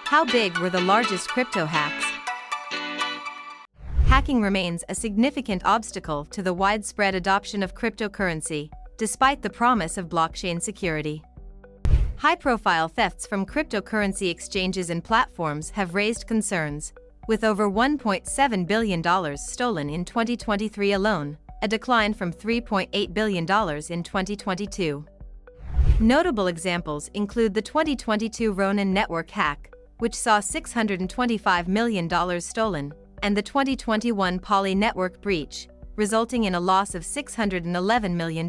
How big were the largest crypto hacks? Hacking remains a significant obstacle to the widespread adoption of cryptocurrency, despite the promise of blockchain security. High-profile thefts from cryptocurrency exchanges and platforms have raised concerns, with over $1.7 billion stolen in 2023 alone, a decline from $3.8 billion in 2022. Notable examples include the 2022 Ronin network hack, which saw $625 million stolen, and the 2021 Poly network breach, resulting in a loss of $611 million.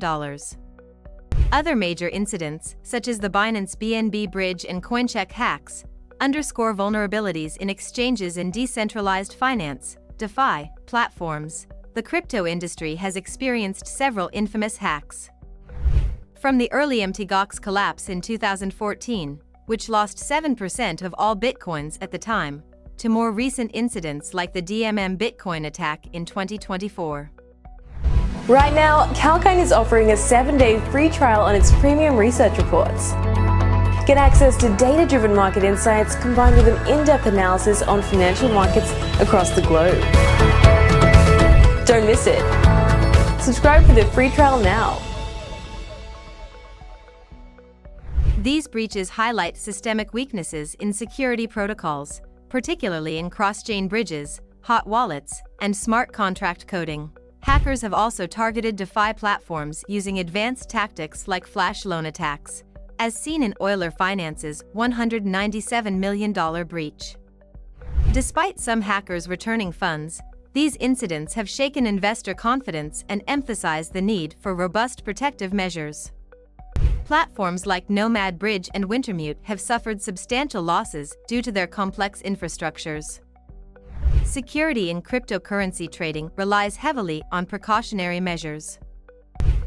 Other major incidents, such as the Binance BNB bridge and Coincheck hacks, underscore vulnerabilities in exchanges and decentralized finance, DeFi, platforms. The crypto industry has experienced several infamous hacks. From the early Mt. Gox collapse in 2014, which lost 7% of all bitcoins at the time, to more recent incidents like the DMM Bitcoin attack in 2024. Right now, Calkine is offering a 7-day free trial on its premium research reports. Get access to data-driven market insights combined with an in-depth analysis on financial markets across the globe. Don't miss it. Subscribe for the free trial now. These breaches highlight systemic weaknesses in security protocols, particularly in cross-chain bridges, hot wallets, and smart contract coding. Hackers have also targeted DeFi platforms using advanced tactics like flash loan attacks, as seen in Euler Finance's $197 million breach. Despite some hackers returning funds, these incidents have shaken investor confidence and emphasized the need for robust protective measures. Platforms like Nomad Bridge and Wintermute have suffered substantial losses due to their complex infrastructures. Security in cryptocurrency trading relies heavily on precautionary measures.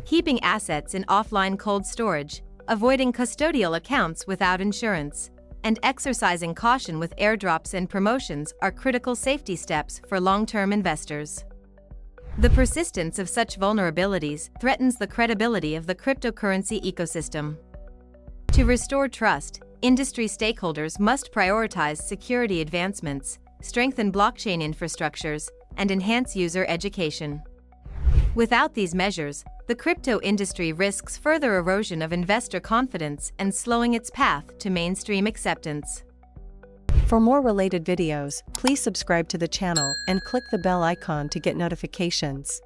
Keeping assets in offline cold storage, avoiding custodial accounts without insurance, and exercising caution with airdrops and promotions are critical safety steps for long-term investors. The persistence of such vulnerabilities threatens the credibility of the cryptocurrency ecosystem. To restore trust, industry stakeholders must prioritize security advancements, strengthen blockchain infrastructures, and enhance user education. Without these measures, the crypto industry risks further erosion of investor confidence and slowing its path to mainstream acceptance. For more related videos, please subscribe to the channel and click the bell icon to get notifications.